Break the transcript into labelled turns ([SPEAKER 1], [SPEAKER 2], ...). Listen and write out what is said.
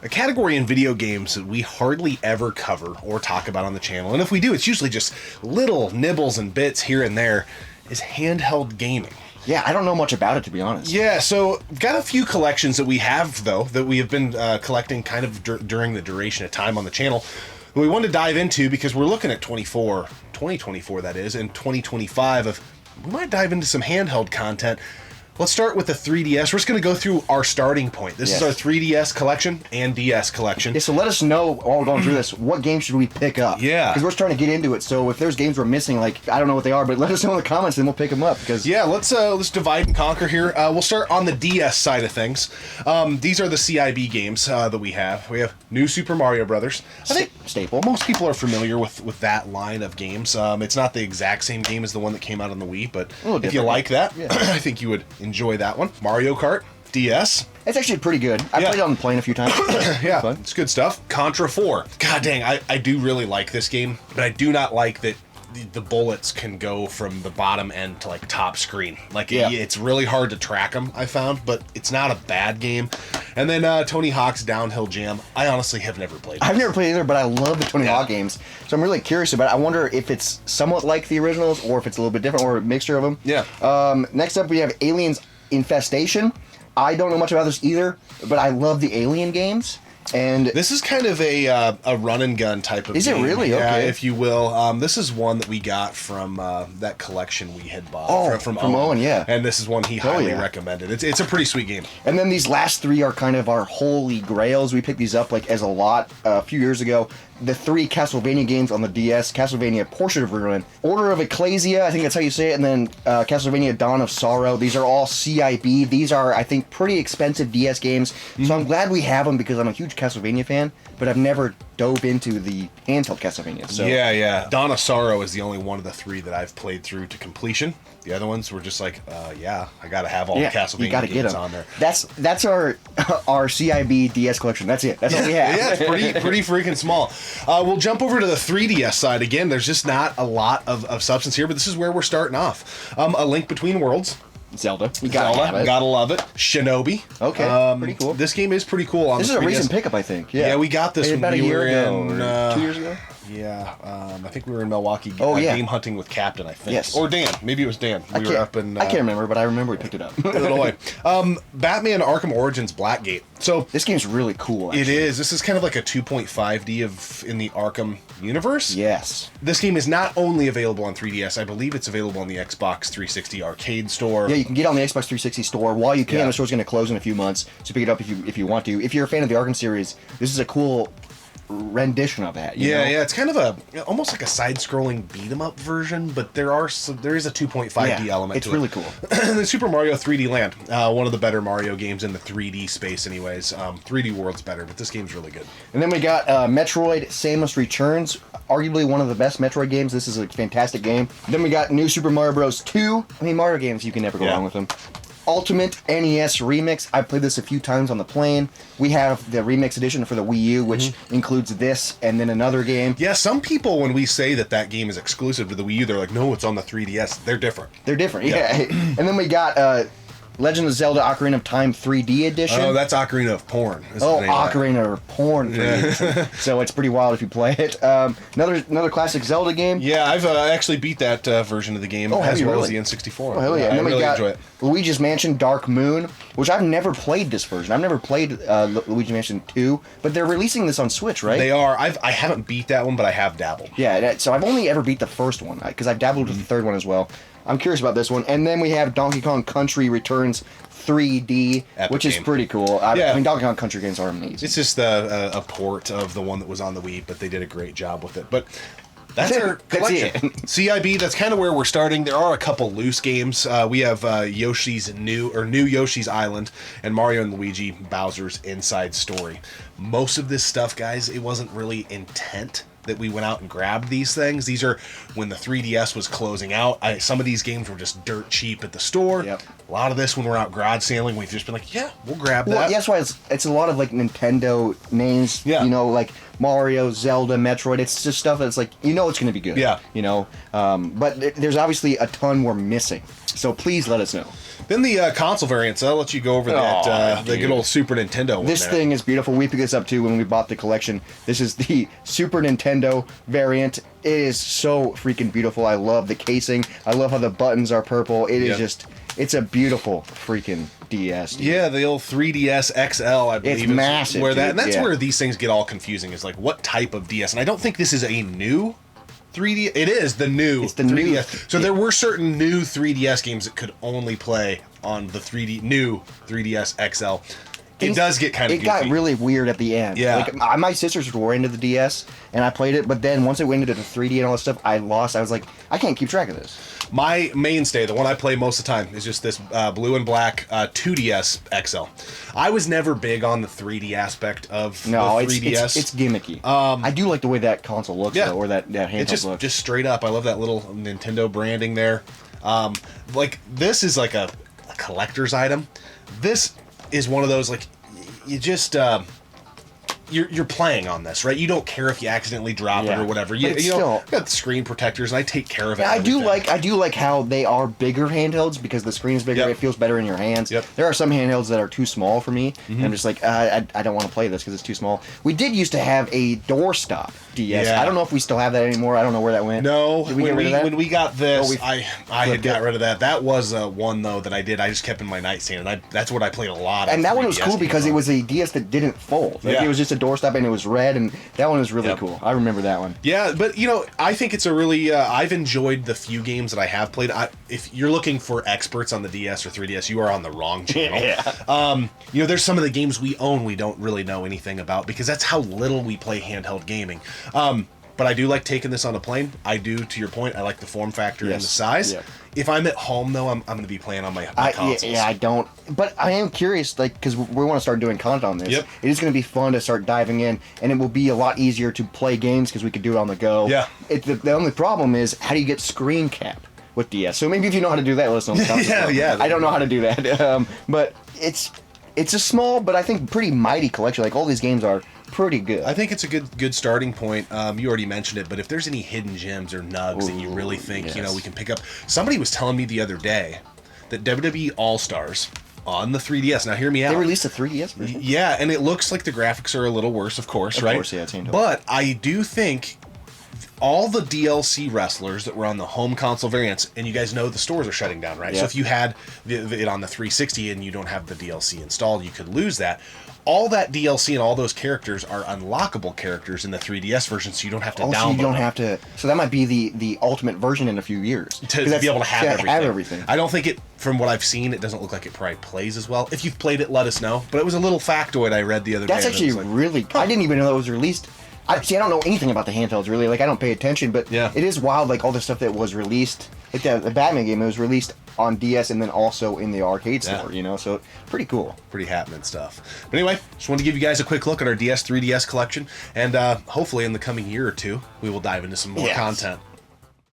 [SPEAKER 1] a category in video games that we hardly ever cover or talk about on the channel, and if we do, it's usually just little nibbles and bits here and there, is handheld gaming.
[SPEAKER 2] Yeah, I don't know much about it, to be honest.
[SPEAKER 1] Yeah, so got a few collections that we have, though, that we have been collecting kind of during the duration of time on the channel. We wanted to dive into because we're looking at 2024 that is, and 2025 we might dive into some handheld content. Let's start with the 3DS. We're just going to go through our starting point. This is our 3DS collection and DS collection.
[SPEAKER 2] Yeah, so let us know, while we're going through this, what games should we pick up?
[SPEAKER 1] Yeah.
[SPEAKER 2] Because we're trying to get into it, so if there's games we're missing, like, I don't know what they are, but let us know in the comments and we'll pick them up. Because
[SPEAKER 1] yeah, let's divide and conquer here. We'll start on the DS side of things. These are the CIB games that we have. We have New Super Mario Brothers. I think
[SPEAKER 2] staple.
[SPEAKER 1] Most people are familiar with that line of games. It's not the exact same game as the one that came out on the Wii, but if you like that, I think you would enjoy that one. Mario Kart DS.
[SPEAKER 2] It's actually pretty good. I played it on the plane a few times.
[SPEAKER 1] Yeah, it's good stuff. Contra 4. God dang, I do really like this game, but I do not like that the bullets can go from the bottom end to like top screen. Like it's really hard to track them, I found, but it's not a bad game. And then Tony Hawk's Downhill Jam. I honestly have never played.
[SPEAKER 2] I've never played either, but I love the Tony Hawk games, so I'm really curious about it. I wonder if it's somewhat like the originals or if it's a little bit different or a mixture of them.
[SPEAKER 1] Yeah.
[SPEAKER 2] Next up, we have Aliens Infestation. I don't know much about this either, but I love the Alien games. And
[SPEAKER 1] this is kind of a run and gun type of game.
[SPEAKER 2] Is it really?
[SPEAKER 1] Yeah,
[SPEAKER 2] okay.
[SPEAKER 1] if you will. This is one that we got from that collection we had bought from
[SPEAKER 2] Owen, yeah.
[SPEAKER 1] And this is one he highly recommended. It's a pretty sweet game.
[SPEAKER 2] And then these last three are kind of our holy grails. We picked these up like as a lot a few years ago. The three Castlevania games on the DS, Castlevania Portrait of Ruin, Order of Ecclesia, I think that's how you say it, and then Castlevania Dawn of Sorrow. These are all CIB. These are, I think, pretty expensive DS games, so I'm glad we have them because I'm a huge Castlevania fan, but I've never dove into the handheld Castlevania. So.
[SPEAKER 1] Yeah. Dawn of Sorrow is the only one of the three that I've played through to completion. The other ones were just like, I gotta have all the Castlevania games on there.
[SPEAKER 2] That's our CIB DS collection. That's it. That's all we have.
[SPEAKER 1] Yeah, it's pretty freaking small. We'll jump over to the 3DS side again. There's just not a lot of substance here, but this is where we're starting off. A Link Between Worlds.
[SPEAKER 2] Zelda.
[SPEAKER 1] Gotta love it. Shinobi.
[SPEAKER 2] Okay, pretty cool.
[SPEAKER 1] This game is pretty cool.
[SPEAKER 2] This is a recent pickup, I think. Yeah,
[SPEAKER 1] we got this
[SPEAKER 2] about a year ago, 2 years ago.
[SPEAKER 1] Yeah, I think we were in Milwaukee game hunting with Captain, I think.
[SPEAKER 2] Yes.
[SPEAKER 1] Or Dan. Maybe it was Dan. We were up in...
[SPEAKER 2] I can't remember, but I remember we picked it up.
[SPEAKER 1] Illinois. Batman Arkham Origins Blackgate. So
[SPEAKER 2] this game's really cool, actually.
[SPEAKER 1] It is. This is kind of like a 2.5D in the Arkham universe.
[SPEAKER 2] Yes.
[SPEAKER 1] This game is not only available on 3DS. I believe it's available on the Xbox 360 arcade store.
[SPEAKER 2] Yeah, you can get it on the Xbox 360 store. While you can, the store's going to close in a few months, so pick it up if you want to. If you're a fan of the Arkham series, this is a cool rendition of that. You know?
[SPEAKER 1] It's kind of almost like a side-scrolling beat-em-up version, but there is a 2.5D element to it.
[SPEAKER 2] It's really cool.
[SPEAKER 1] The Super Mario 3D Land, one of the better Mario games in the 3D space anyways. 3D World's better, but this game's really good.
[SPEAKER 2] And then we got Metroid Samus Returns, arguably one of the best Metroid games. This is a fantastic game. Then we got New Super Mario Bros. 2. I mean, Mario games, you can never go wrong with them. Ultimate NES Remix. I played this a few times on the plane. We have the Remix edition for the Wii U, which includes this and then another game.
[SPEAKER 1] Yeah, some people, when we say that game is exclusive to the Wii U, they're like, no, it's on the 3DS. They're different.
[SPEAKER 2] Yeah. And then we got Legend of Zelda Ocarina of Time 3D edition.
[SPEAKER 1] Oh, that's Ocarina of Porn.
[SPEAKER 2] Ocarina of Porn 3D. So it's pretty wild if you play it. Another classic Zelda game.
[SPEAKER 1] Yeah, I've actually beat that version of the game as well as the N64.
[SPEAKER 2] Oh, hell yeah. And then
[SPEAKER 1] I enjoy it.
[SPEAKER 2] Luigi's Mansion Dark Moon, which I've never played this version. I've never played Luigi's Mansion 2, but they're releasing this on Switch, right?
[SPEAKER 1] They are. I haven't beat that one, but I have dabbled.
[SPEAKER 2] Yeah, so I've only ever beat the first one, because I've dabbled with the third one as well. I'm curious about this one. And then we have Donkey Kong Country Returns 3D, which is pretty cool. I mean, Donkey Kong Country games are amazing.
[SPEAKER 1] It's just a port of the one that was on the Wii, but they did a great job with it. But that's our collection. CIB, that's kind of where we're starting. There are a couple loose games. We have Yoshi's New Yoshi's Island and Mario and Luigi Bowser's Inside Story. Most of this stuff, guys, it wasn't really intent that we went out and grabbed these things. These are when the 3DS was closing out. Some of these games were just dirt cheap at the store.
[SPEAKER 2] Yep.
[SPEAKER 1] A lot of this, when we're out garage sailing, we've just been like, yeah, we'll grab that.
[SPEAKER 2] Well, that's why it's a lot of like Nintendo names.
[SPEAKER 1] Yeah.
[SPEAKER 2] You know, like Mario, Zelda, Metroid. It's just stuff that's like, it's going to be good.
[SPEAKER 1] Yeah.
[SPEAKER 2] You know, but there's obviously a ton we're missing. So please let us know.
[SPEAKER 1] Then the console variants. I'll let you go over that. The good old Super Nintendo one.
[SPEAKER 2] This thing is beautiful. We picked this up too when we bought the collection. This is the Super Nintendo variant. It is so freaking beautiful. I love the casing. I love how the buttons are purple. It is just, it's a beautiful freaking DS. Dude.
[SPEAKER 1] Yeah, the old 3DS XL, I believe.
[SPEAKER 2] It's massive.
[SPEAKER 1] Where that,
[SPEAKER 2] dude.
[SPEAKER 1] and that's where these things get all confusing. Is like, what type of DS? And I don't think this is a new 3D. It is the new.
[SPEAKER 2] It's the
[SPEAKER 1] 3DS.
[SPEAKER 2] new.
[SPEAKER 1] So there were certain new 3DS games that could only play on the new 3DS XL. It does get kind of goofy.
[SPEAKER 2] It got really weird at the end.
[SPEAKER 1] Yeah.
[SPEAKER 2] Like, my sisters were into the DS, and I played it, but then once it went into the 3D and all that stuff, I lost. I was like, I can't keep track of this.
[SPEAKER 1] My mainstay, the one I play most of the time, is just this blue and black 2DS XL. I was never big on the 3D aspect of the 3DS.
[SPEAKER 2] It's gimmicky. I do like the way that console looks, though, or that handheld looks.
[SPEAKER 1] Just straight up, I love that little Nintendo branding there. Like, this is like a collector's item. This is one of those, like, you just you're playing on this, right? You don't care if you accidentally drop it or whatever. You know, got the screen protectors, and I take care of it.
[SPEAKER 2] Yeah, I do like how they are bigger handhelds because the screen is bigger. It feels better in your hands. There are some handhelds that are too small for me. And I'm just like, I don't want to play this because it's too small. We did used to have a doorstop DS. I don't know if we still have that anymore. I don't know where that went.
[SPEAKER 1] No,
[SPEAKER 2] did we get rid of that?
[SPEAKER 1] When we got this, I had got rid of that. That was one though that I did. I just kept in my nightstand, and that's what I played a lot.
[SPEAKER 2] And that one was cool because it was a DS that didn't fold. Like, it was just a doorstop, and it was red, and that one was really cool. I remember that one.
[SPEAKER 1] Yeah, but I think it's a really. I've enjoyed the few games that I have played. If you're looking for experts on the DS or 3DS, you are on the wrong channel. There's some of the games we own we don't really know anything about because that's how little we play handheld gaming. But I do like taking this on a plane. I do, to your point, I like the form factor and the size. If I'm at home, though, I'm going to be playing on my consoles.
[SPEAKER 2] I don't. But I am curious, like, because we want to start doing content on this. It is going to be fun to start diving in, and it will be a lot easier to play games because we could do it on the go. The only problem is, how do you get screen cap with DS? So maybe if you know how to do that, let us know. I don't know how to do that. But it's a small, but I think pretty mighty collection. Like, all these games are pretty good.
[SPEAKER 1] I think it's a good starting point. You already mentioned it, but if there's any hidden gems or nugs that you really think we can pick up. Somebody was telling me the other day that WWE All-Stars on the 3DS. Now hear me out.
[SPEAKER 2] They released a 3DS version?
[SPEAKER 1] Yeah, and it looks like the graphics are a little worse, of course, right? Of course,
[SPEAKER 2] it's handheld.
[SPEAKER 1] But I do think all the DLC wrestlers that were on the home console variants, and you guys know the stores are shutting down, right? So if you had it on the 360 and you don't have the DLC installed, you could lose that. All that DLC and all those characters are unlockable characters in the 3DS version, so you don't have to download.
[SPEAKER 2] So you don't have to. So that might be the ultimate version in a few years
[SPEAKER 1] to be able to have
[SPEAKER 2] everything.
[SPEAKER 1] I don't think it. From what I've seen, it doesn't look like it probably plays as well. If you've played it, let us know. But it was a little factoid I read the other day.
[SPEAKER 2] That's actually really. I didn't even know it was released. I don't know anything about the handhelds really. Like, I don't pay attention, but it is wild. Like, all the stuff that was released, like the Batman game, it was released on DS and then also in the arcade store. So pretty cool.
[SPEAKER 1] Pretty happening stuff. But anyway, just wanted to give you guys a quick look at our DS 3DS collection, and hopefully in the coming year or two we will dive into some more content.